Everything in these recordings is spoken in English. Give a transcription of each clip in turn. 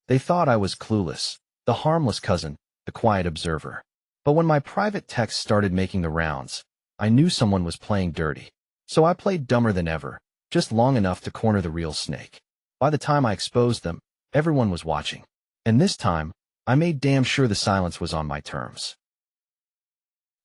They thought I was clueless, the harmless cousin, the quiet observer. But when my private text started making the rounds, I knew someone was playing dirty. So I played dumber than ever, just long enough to corner the real snake. By the time I exposed them, everyone was watching. And this time, I made damn sure the silence was on my terms.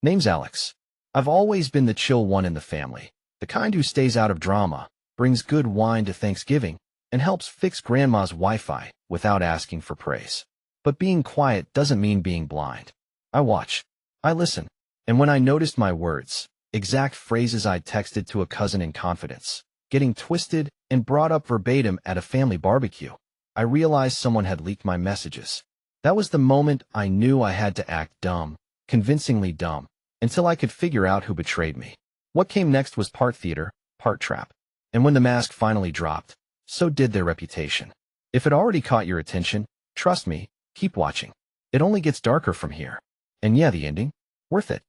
Name's Alex. I've always been the chill one in the family, the kind who stays out of drama, brings good wine to Thanksgiving, and helps fix grandma's Wi-Fi without asking for praise. But being quiet doesn't mean being blind. I watch. I listen. And when I noticed my words, exact phrases I'd texted to a cousin in confidence, getting twisted and brought up verbatim at a family barbecue, I realized someone had leaked my messages. That was the moment I knew I had to act dumb, convincingly dumb, until I could figure out who betrayed me. What came next was part theater, part trap. And when the mask finally dropped, so did their reputation. If it already caught your attention, trust me, keep watching. It only gets darker from here. And yeah, the ending? Worth it.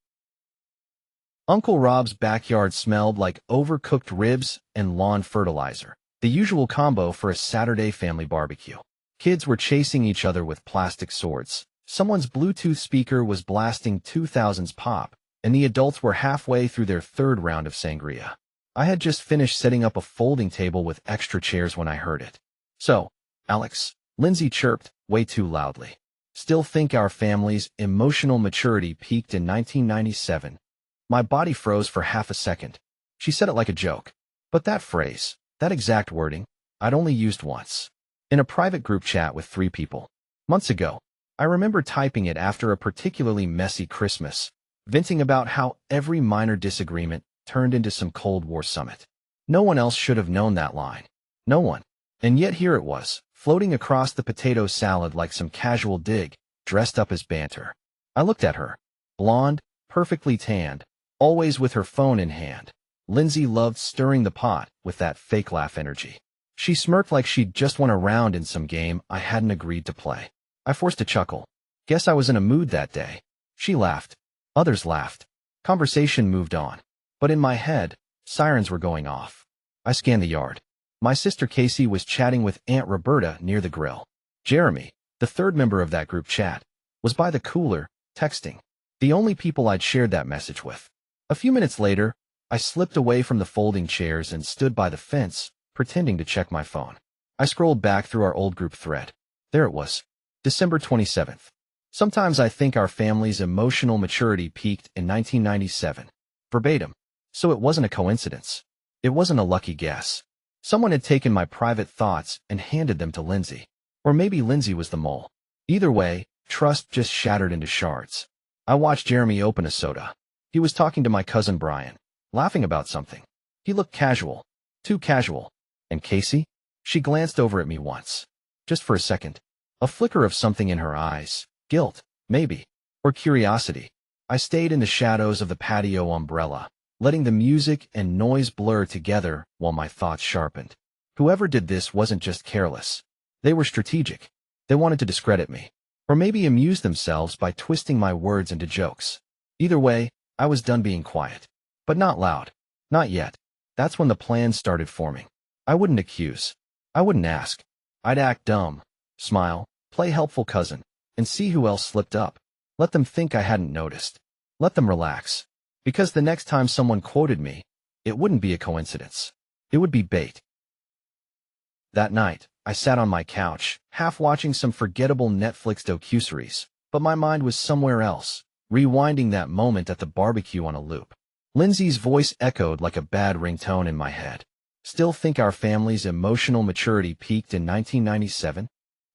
Uncle Rob's backyard smelled like overcooked ribs and lawn fertilizer, the usual combo for a Saturday family barbecue. Kids were chasing each other with plastic swords. Someone's Bluetooth speaker was blasting 2000's pop, and the adults were halfway through their third round of sangria. I had just finished setting up a folding table with extra chairs when I heard it. So, Alex, Lindsay chirped, way too loudly. Still think our family's emotional maturity peaked in 1997. My body froze for half a second. She said it like a joke. But that phrase, that exact wording, I'd only used once. In a private group chat with 3 people. Months ago, I remember typing it after a particularly messy Christmas, venting about how every minor disagreement turned into some Cold War summit. No one else should have known that line. No one. And yet here it was, floating across the potato salad like some casual dig, dressed up as banter. I looked at her. Blonde, perfectly tanned, always with her phone in hand. Lindsay loved stirring the pot with that fake laugh energy. She smirked like she'd just won a round in some game I hadn't agreed to play. I forced a chuckle. Guess I was in a mood that day. She laughed. Others laughed. Conversation moved on. But in my head, sirens were going off. I scanned the yard. My sister Casey was chatting with Aunt Roberta near the grill. Jeremy, the third member of that group chat, was by the cooler, texting. The only people I'd shared that message with. A few minutes later, I slipped away from the folding chairs and stood by the fence, pretending to check my phone. I scrolled back through our old group thread. There it was. December 27th. Sometimes I think our family's emotional maturity peaked in 1997. Verbatim. So it wasn't a coincidence. It wasn't a lucky guess. Someone had taken my private thoughts and handed them to Lindsay. Or maybe Lindsay was the mole. Either way, trust just shattered into shards. I watched Jeremy open a soda. He was talking to my cousin Brian, laughing about something. He looked casual. Too casual. And Casey? She glanced over at me once. Just for a second. A flicker of something in her eyes. Guilt, maybe. Or curiosity. I stayed in the shadows of the patio umbrella, letting the music and noise blur together while my thoughts sharpened. Whoever did this wasn't just careless. They were strategic. They wanted to discredit me. Or maybe amuse themselves by twisting my words into jokes. Either way, I was done being quiet. But not loud. Not yet. That's when the plans started forming. I wouldn't accuse. I wouldn't ask. I'd act dumb, smile, play helpful cousin, and see who else slipped up. Let them think I hadn't noticed. Let them relax. Because the next time someone quoted me, it wouldn't be a coincidence. It would be bait. That night, I sat on my couch, half watching some forgettable Netflix docuseries, but my mind was somewhere else, rewinding that moment at the barbecue on a loop. Lindsay's voice echoed like a bad ringtone in my head. Still think our family's emotional maturity peaked in 1997?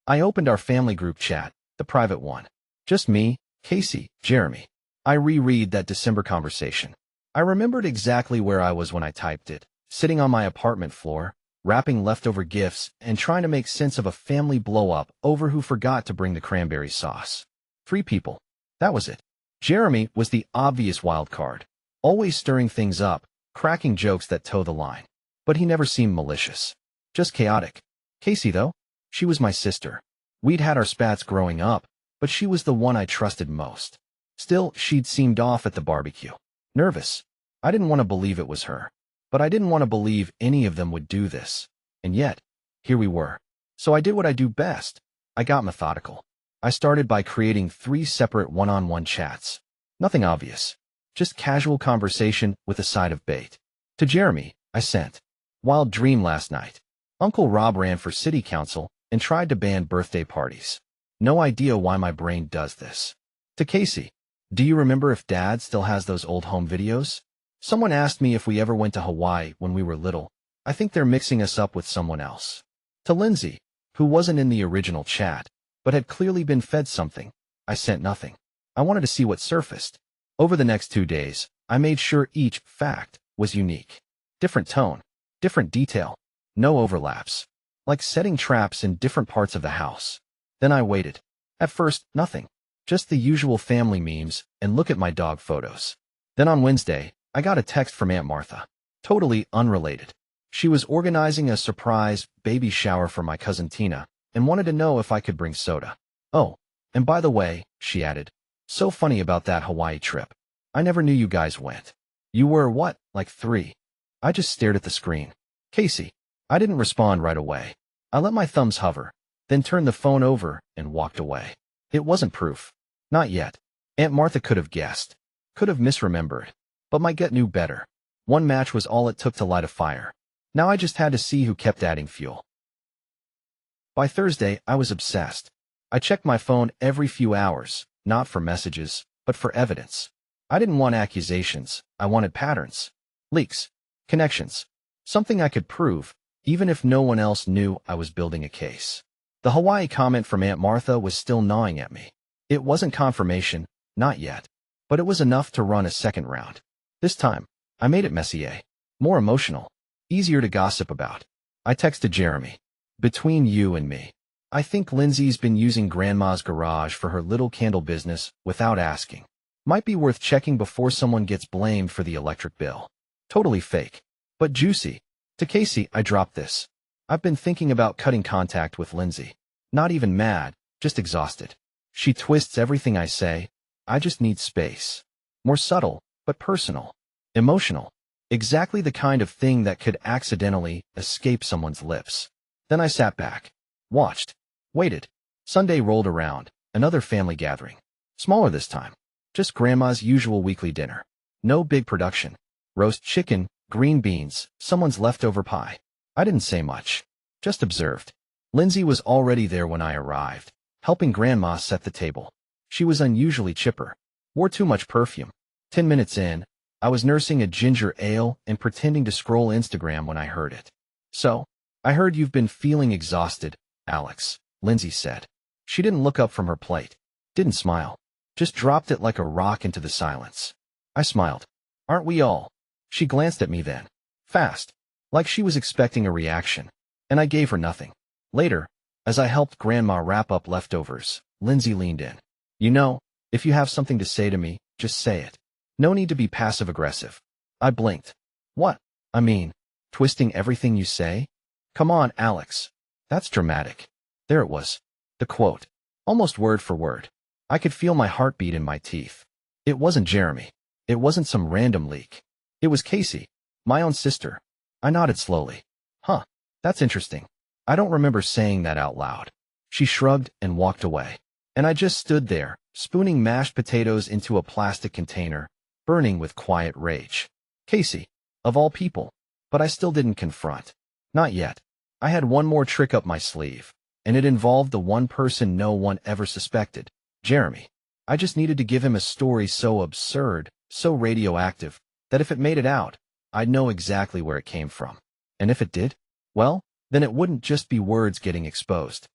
I opened our family group chat, the private one. Just me, Casey, Jeremy. I reread that December conversation. I remembered exactly where I was when I typed it, sitting on my apartment floor, wrapping leftover gifts and trying to make sense of a family blow-up over who forgot to bring the cranberry sauce. 3 people. That was it. Jeremy was the obvious wild card, always stirring things up, cracking jokes that toe the line. But he never seemed malicious. Just chaotic. Casey, though? She was my sister. We'd had our spats growing up, but she was the one I trusted most. Still, she'd seemed off at the barbecue. Nervous. I didn't want to believe it was her. But I didn't want to believe any of them would do this. And yet, here we were. So I did what I do best. I got methodical. I started by creating 3 separate one-on-one chats. Nothing obvious. Just casual conversation with a side of bait. To Jeremy, I sent, "Wild dream last night. Uncle Rob ran for city council and tried to ban birthday parties. No idea why my brain does this." To Casey, "Do you remember if Dad still has those old home videos? Someone asked me if we ever went to Hawaii when we were little. I think they're mixing us up with someone else." To Lindsay, who wasn't in the original chat, but had clearly been fed something, I sent nothing. I wanted to see what surfaced. Over the next 2 days, I made sure each fact was unique. Different tone, different detail, no overlaps. Like setting traps in different parts of the house. Then I waited. At first, nothing. Just the usual family memes and look at my dog photos. Then on Wednesday, I got a text from Aunt Martha. Totally unrelated. She was organizing a surprise baby shower for my cousin Tina and wanted to know if I could bring soda. "Oh, and by the way," she added, "so funny about that Hawaii trip. I never knew you guys went. You were what, like 3?" I just stared at the screen. Casey. I didn't respond right away. I let my thumbs hover, then turned the phone over and walked away. It wasn't proof. Not yet. Aunt Martha could have guessed. Could have misremembered. But my gut knew better. One match was all it took to light a fire. Now I just had to see who kept adding fuel. By Thursday, I was obsessed. I checked my phone every few hours, not for messages, but for evidence. I didn't want accusations. I wanted patterns. Leaks. Connections. Something I could prove, even if no one else knew I was building a case. The Hawaii comment from Aunt Martha was still gnawing at me. It wasn't confirmation, not yet, but it was enough to run a second round. This time, I made it messier, more emotional, easier to gossip about. I texted Jeremy. "Between you and me, I think Lindsay's been using Grandma's garage for her little candle business without asking. Might be worth checking before someone gets blamed for the electric bill." Totally fake, but juicy. To Casey, I dropped this. "I've been thinking about cutting contact with Lindsay. Not even mad, just exhausted. She twists everything I say. I just need space. More subtle, but personal. Emotional. Exactly the kind of thing that could accidentally escape someone's lips." Then I sat back. Watched. Waited. Sunday rolled around. Another family gathering. Smaller this time. Just Grandma's usual weekly dinner. No big production. Roast chicken, green beans, someone's leftover pie. I didn't say much. Just observed. Lindsay was already there when I arrived, helping Grandma set the table. She was unusually chipper. Wore too much perfume. 10 minutes in, I was nursing a ginger ale and pretending to scroll Instagram when I heard it. "So, I heard you've been feeling exhausted, Alex," Lindsay said. She didn't look up from her plate. Didn't smile. Just dropped it like a rock into the silence. I smiled. "Aren't we all?" She glanced at me then. Fast. Like she was expecting a reaction. And I gave her nothing. Later, as I helped Grandma wrap up leftovers, Lindsay leaned in. "You know, if you have something to say to me, just say it. No need to be passive-aggressive." I blinked. "What? I mean, twisting everything you say? Come on, Alex. That's dramatic." There it was. The quote. Almost word for word. I could feel my heartbeat in my teeth. It wasn't Jeremy. It wasn't some random leak. It was Casey, my own sister. I nodded slowly. "Huh, that's interesting. I don't remember saying that out loud." She shrugged and walked away. And I just stood there, spooning mashed potatoes into a plastic container, burning with quiet rage. Casey, of all people. But I still didn't confront. Not yet. I had one more trick up my sleeve, and it involved the one person no one ever suspected, Jeremy. I just needed to give him a story so absurd, so radioactive, that if it made it out, I'd know exactly where it came from. And if it did, well, then it wouldn't just be words getting exposed.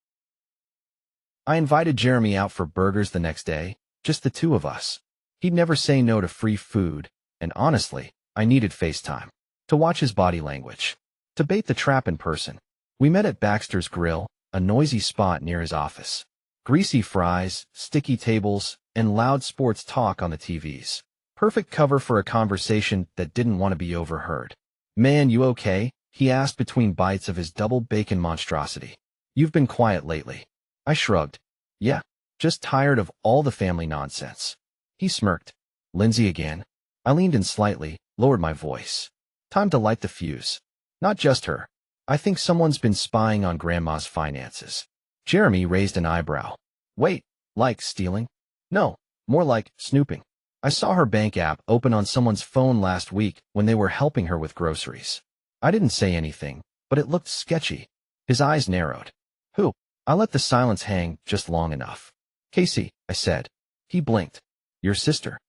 I invited Jeremy out for burgers the next day, just the two of us. He'd never say no to free food, and honestly, I needed FaceTime. To watch his body language. To bait the trap in person. We met at Baxter's Grill, a noisy spot near his office. Greasy fries, sticky tables, and loud sports talk on the TVs. Perfect cover for a conversation that didn't want to be overheard. "Man, you okay?" he asked between bites of his double bacon monstrosity. "You've been quiet lately." I shrugged. "Yeah, just tired of all the family nonsense." He smirked. "Lindsay again?" I leaned in slightly, lowered my voice. Time to light the fuse. Not just her. I think someone's been spying on Grandma's finances. Jeremy raised an eyebrow. Wait, like stealing? No, more like snooping. I saw her bank app open on someone's phone last week when they were helping her with groceries. I didn't say anything, but it looked sketchy. His eyes narrowed. Who? I let the silence hang just long enough. Casey, I said. He blinked. Your sister.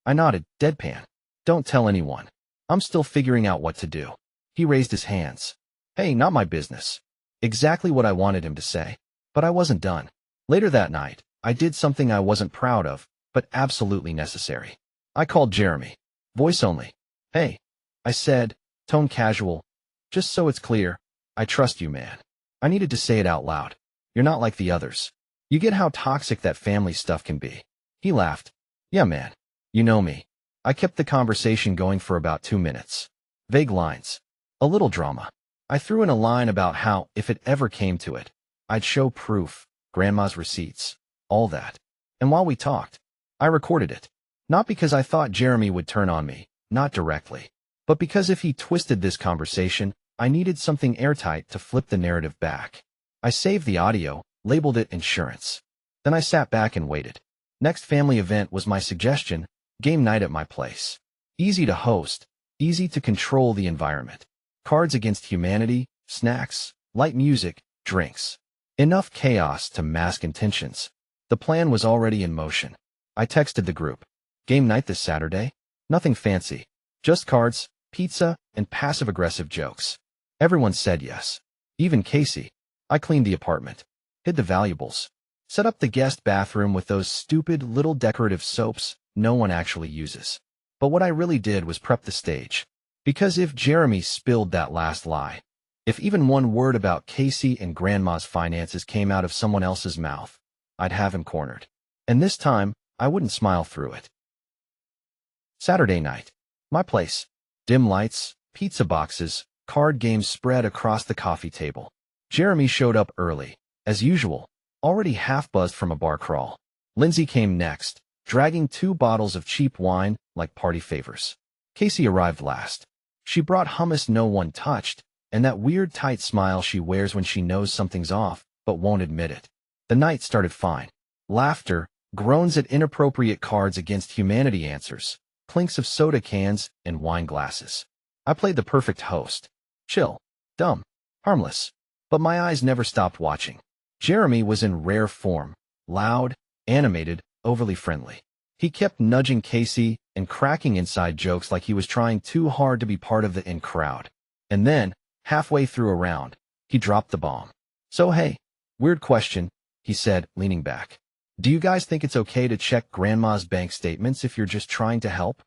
I nodded, deadpan. Don't tell anyone. I'm still figuring out what to do. He raised his hands. Hey, not my business. Exactly what I wanted him to say. But I wasn't done. Later that night, I did something I wasn't proud of, but absolutely necessary. I called Jeremy. Voice only. Hey, I said, tone casual. Just so it's clear, I trust you, man. I needed to say it out loud. You're not like the others. You get how toxic that family stuff can be. He laughed. Yeah, man. You know me. I kept the conversation going for about 2 minutes. Vague lines. A little drama. I threw in a line about how, if it ever came to it, I'd show proof, grandma's receipts, all that. And while we talked, I recorded it. Not because I thought Jeremy would turn on me, not directly, but because if he twisted this conversation, I needed something airtight to flip the narrative back. I saved the audio, labeled it insurance. Then I sat back and waited. Next family event was my suggestion, game night at my place. Easy to host, easy to control the environment. Cards Against Humanity, snacks, light music, drinks. Enough chaos to mask intentions. The plan was already in motion. I texted the group. Game night this Saturday? Nothing fancy. Just cards, pizza, and passive-aggressive jokes. Everyone said yes. Even Casey. I cleaned the apartment. Hid the valuables. Set up the guest bathroom with those stupid little decorative soaps no one actually uses. But what I really did was prep the stage. Because if Jeremy spilled that last lie, if even one word about Casey and Grandma's finances came out of someone else's mouth, I'd have him cornered. And this time, I wouldn't smile through it. Saturday night. My place. Dim lights, pizza boxes, card games spread across the coffee table. Jeremy showed up early, as usual, already half-buzzed from a bar crawl. Lindsay came next, dragging 2 bottles of cheap wine like party favors. Casey arrived last. She brought hummus no one touched, and that weird tight smile she wears when she knows something's off, but won't admit it. The night started fine. Laughter, groans at inappropriate Cards Against Humanity answers, clinks of soda cans, and wine glasses. I played the perfect host. Chill, dumb, harmless. But my eyes never stopped watching. Jeremy was in rare form, loud, animated, overly friendly. He kept nudging Casey and cracking inside jokes like he was trying too hard to be part of the in crowd. And then, halfway through a round, he dropped the bomb. So hey, weird question, he said, leaning back. Do you guys think it's okay to check Grandma's bank statements if you're just trying to help?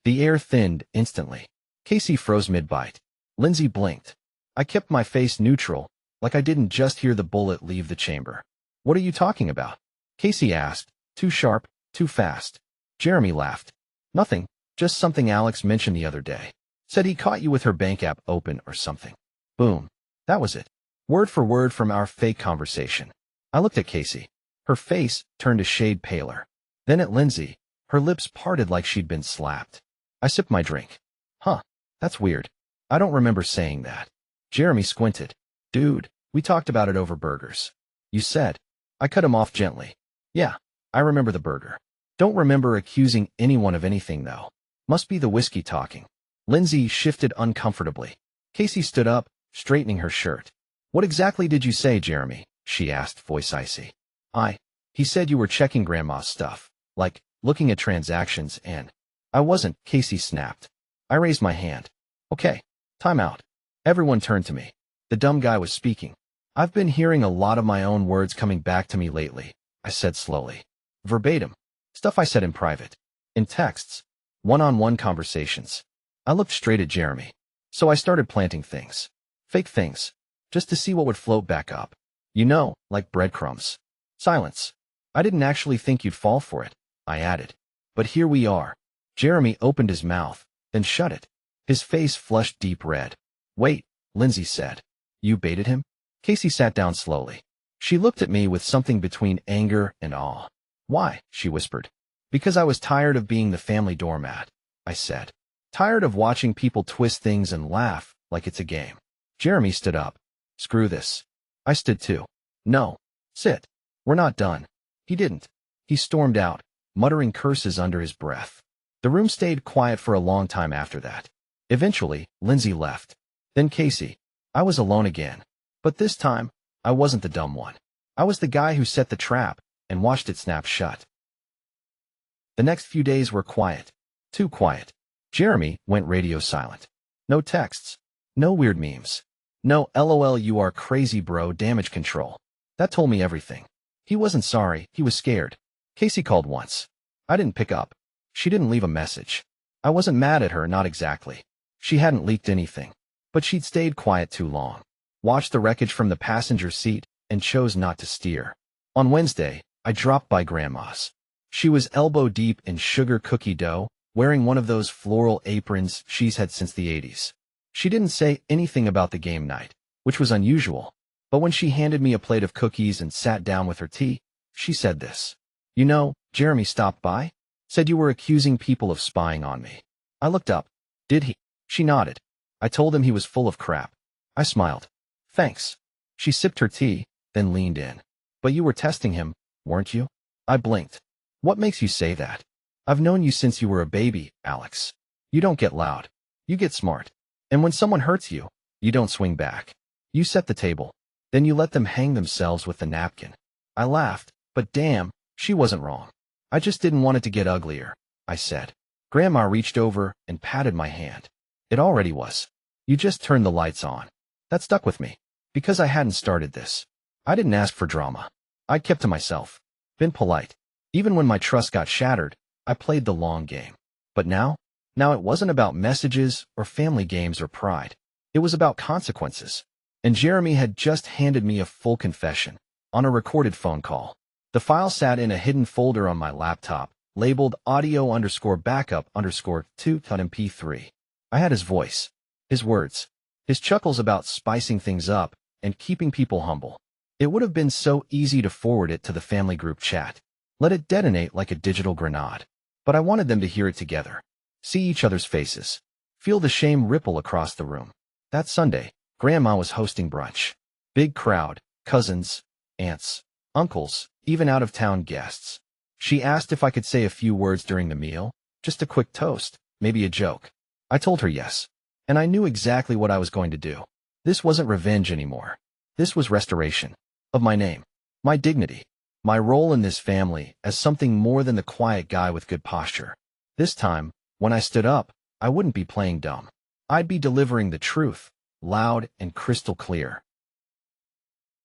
The air thinned instantly. Casey froze mid-bite. Lindsay blinked. I kept my face neutral, like I didn't just hear the bullet leave the chamber. What are you talking about? Casey asked, too sharp, too fast. Jeremy laughed. Nothing, just something Alex mentioned the other day. Said he caught you with her bank app open or something. Boom. That was it. Word for word from our fake conversation. I looked at Casey. Her face turned a shade paler. Then at Lindsay, her lips parted like she'd been slapped. I sipped my drink. Huh, that's weird. I don't remember saying that. Jeremy squinted. Dude, we talked about it over burgers. You said. I cut him off gently. Yeah, I remember the burger. Don't remember accusing anyone of anything, though. Must be the whiskey talking. Lindsay shifted uncomfortably. Casey stood up, straightening her shirt. What exactly did you say, Jeremy? She asked, voice icy. He said you were checking Grandma's stuff, like, looking at transactions and... I wasn't, Casey snapped. I raised my hand. Okay, time out. Everyone turned to me. The dumb guy was speaking. I've been hearing a lot of my own words coming back to me lately, I said slowly. Verbatim. Stuff I said in private. In texts. One-on-one conversations. I looked straight at Jeremy. So I started planting things. Fake things. Just to see what would float back up. You know, like breadcrumbs. Silence. I didn't actually think you'd fall for it, I added. But here we are. Jeremy opened his mouth, then shut it. His face flushed deep red. Wait, Lindsay said. You baited him? Casey sat down slowly. She looked at me with something between anger and awe. Why? She whispered. Because I was tired of being the family doormat, I said. Tired of watching people twist things and laugh like it's a game. Jeremy stood up. Screw this. I stood too. No. Sit. We're not done. He didn't. He stormed out, muttering curses under his breath. The room stayed quiet for a long time after that. Eventually, Lindsay left. Then Casey. I was alone again. But this time, I wasn't the dumb one. I was the guy who set the trap and watched it snap shut. The next few days were quiet. Too quiet. Jeremy went radio silent. No texts. No weird memes. No LOL you are crazy bro damage control. That told me everything. He wasn't sorry, he was scared. Casey called once. I didn't pick up. She didn't leave a message. I wasn't mad at her, not exactly. She hadn't leaked anything. But she'd stayed quiet too long. Watched the wreckage from the passenger seat and chose not to steer. On Wednesday, I dropped by Grandma's. She was elbow-deep in sugar cookie dough, wearing one of those floral aprons she's had since the 80s. She didn't say anything about the game night, which was unusual, but when she handed me a plate of cookies and sat down with her tea, she said this. You know, Jeremy stopped by? Said you were accusing people of spying on me. I looked up. Did he? She nodded. I told him he was full of crap. I smiled. Thanks. She sipped her tea, then leaned in. But you were testing him, weren't you? I blinked. What makes you say that? I've known you since you were a baby, Alex. You don't get loud. You get smart. And when someone hurts you, you don't swing back. You set the table. Then you let them hang themselves with the napkin. I laughed, but damn, she wasn't wrong. I just didn't want it to get uglier, I said. Grandma reached over and patted my hand. It already was. You just turned the lights on. That stuck with me. Because I hadn't started this. I didn't ask for drama. I kept to myself. Been polite. Even when my trust got shattered, I played the long game. But now it wasn't about messages or family games or pride. It was about consequences. And Jeremy had just handed me a full confession on a recorded phone call. The file sat in a hidden folder on my laptop, labeled audio_backup_2.mp3. I had his voice, his words, his chuckles about spicing things up and keeping people humble. It would have been so easy to forward it to the family group chat. Let it detonate like a digital grenade. But I wanted them to hear it together. See each other's faces. Feel the shame ripple across the room. That Sunday, Grandma was hosting brunch. Big crowd, cousins, aunts, uncles, even out-of-town guests. She asked if I could say a few words during the meal, just a quick toast, maybe a joke. I told her yes. And I knew exactly what I was going to do. This wasn't revenge anymore. This was restoration. Of my name. My dignity. My role in this family as something more than the quiet guy with good posture. This time, when I stood up, I wouldn't be playing dumb. I'd be delivering the truth, loud and crystal clear.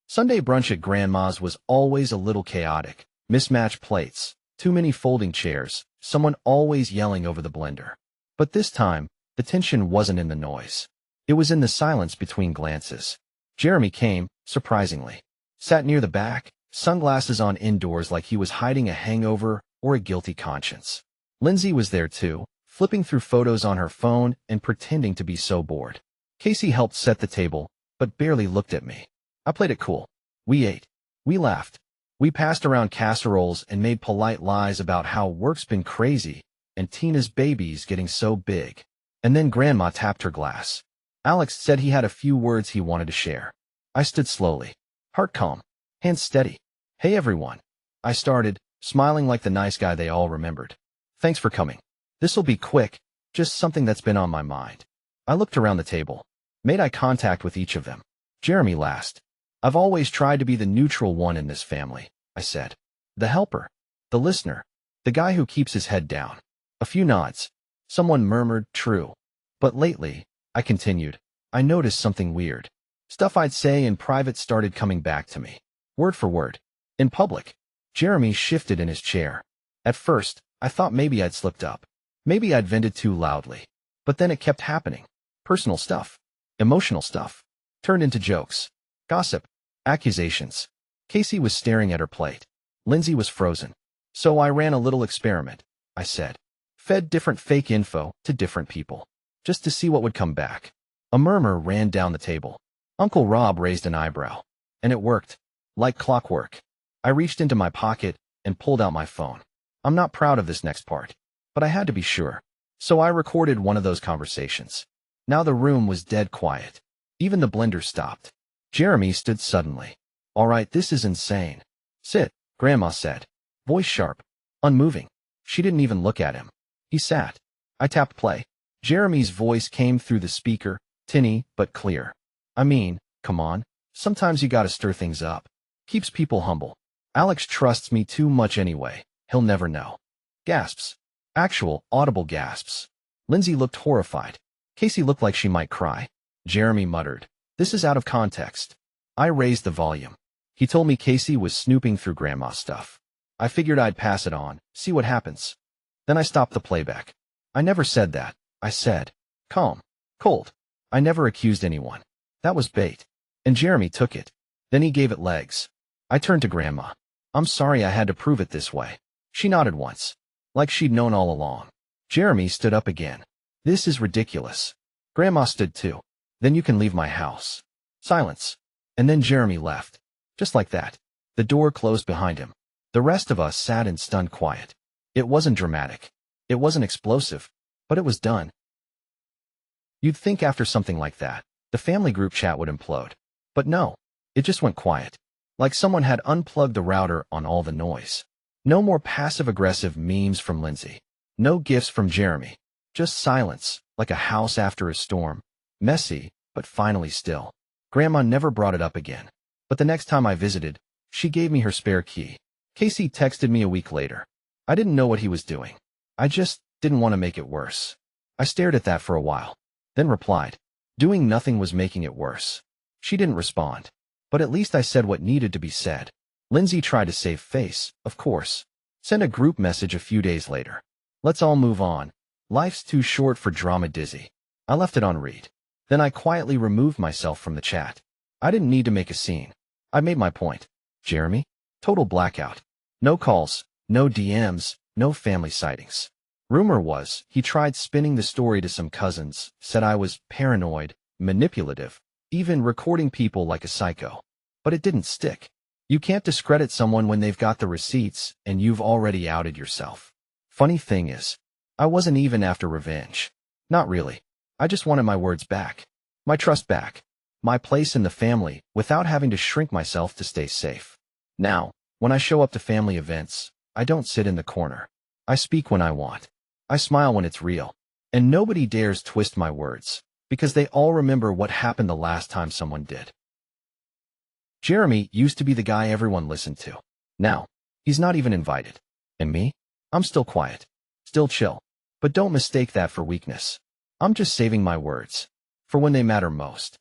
Sunday brunch at Grandma's was always a little chaotic. Mismatched plates, too many folding chairs, someone always yelling over the blender. But this time, the tension wasn't in the noise. It was in the silence between glances. Jeremy came, surprisingly. Sat near the back, sunglasses on indoors like he was hiding a hangover or a guilty conscience. Lindsay was there too, flipping through photos on her phone and pretending to be so bored. Casey helped set the table, but barely looked at me. I played it cool. We ate. We laughed. We passed around casseroles and made polite lies about how work's been crazy and Tina's baby's getting so big. And then Grandma tapped her glass. Alex said he had a few words he wanted to share. I stood slowly, heart calm, hands steady. Hey everyone. I started, smiling like the nice guy they all remembered. Thanks for coming. This'll be quick, just something that's been on my mind. I looked around the table, made eye contact with each of them. Jeremy last. I've always tried to be the neutral one in this family, I said. The helper. The listener. The guy who keeps his head down. A few nods. Someone murmured, true. But lately, I continued, I noticed something weird. Stuff I'd say in private started coming back to me. Word for word. In public. Jeremy shifted in his chair. At first, I thought maybe I'd slipped up. Maybe I'd vented too loudly. But then it kept happening. Personal stuff. Emotional stuff. Turned into jokes. Gossip. Accusations. Casey was staring at her plate. Lindsay was frozen. So I ran a little experiment, I said. Fed different fake info to different people. Just to see what would come back. A murmur ran down the table. Uncle Rob raised an eyebrow. And it worked. Like clockwork. I reached into my pocket and pulled out my phone. I'm not proud of this next part. But I had to be sure. So I recorded one of those conversations. Now the room was dead quiet. Even the blender stopped. Jeremy stood suddenly. All right, this is insane. Sit, Grandma said. Voice sharp, unmoving. She didn't even look at him. He sat. I tapped play. Jeremy's voice came through the speaker, tinny but clear. I mean, come on. Sometimes you gotta stir things up. Keeps people humble. Alex trusts me too much anyway. He'll never know. Gasps. Actual, audible gasps. Lindsay looked horrified. Casey looked like she might cry. Jeremy muttered, "This is out of context." I raised the volume. He told me Casey was snooping through Grandma's stuff. I figured I'd pass it on, see what happens. Then I stopped the playback. I never said that. I said, calm, cold. I never accused anyone. That was bait. And Jeremy took it. Then he gave it legs. I turned to Grandma. I'm sorry I had to prove it this way. She nodded once, like she'd known all along. Jeremy stood up again. This is ridiculous. Grandma stood too. Then you can leave my house. Silence. And then Jeremy left. Just like that. The door closed behind him. The rest of us sat in stunned quiet. It wasn't dramatic. It wasn't explosive. But it was done. You'd think after something like that, the family group chat would implode. But no. It just went quiet. Like someone had unplugged the router on all the noise. No more passive-aggressive memes from Lindsay. No gifts from Jeremy. Just silence, like a house after a storm. Messy, but finally still. Grandma never brought it up again. But the next time I visited, she gave me her spare key. Casey texted me a week later. I didn't know what he was doing. I just didn't want to make it worse. I stared at that for a while, then replied. Doing nothing was making it worse. She didn't respond. But at least I said what needed to be said. Lindsay tried to save face, of course. Sent a group message a few days later. Let's all move on. Life's too short for drama dizzy. I left it on read. Then I quietly removed myself from the chat. I didn't need to make a scene. I made my point. Jeremy? Total blackout. No calls, no DMs, no family sightings. Rumor was, he tried spinning the story to some cousins, said I was paranoid, manipulative, even recording people like a psycho. But it didn't stick. You can't discredit someone when they've got the receipts and you've already outed yourself. Funny thing is, I wasn't even after revenge. Not really. I just wanted my words back. My trust back. My place in the family without having to shrink myself to stay safe. Now, when I show up to family events, I don't sit in the corner. I speak when I want. I smile when it's real. And nobody dares twist my words, because they all remember what happened the last time someone did. Jeremy used to be the guy everyone listened to. Now, he's not even invited. And me? I'm still quiet. Still chill. But don't mistake that for weakness. I'm just saving my words. For when they matter most.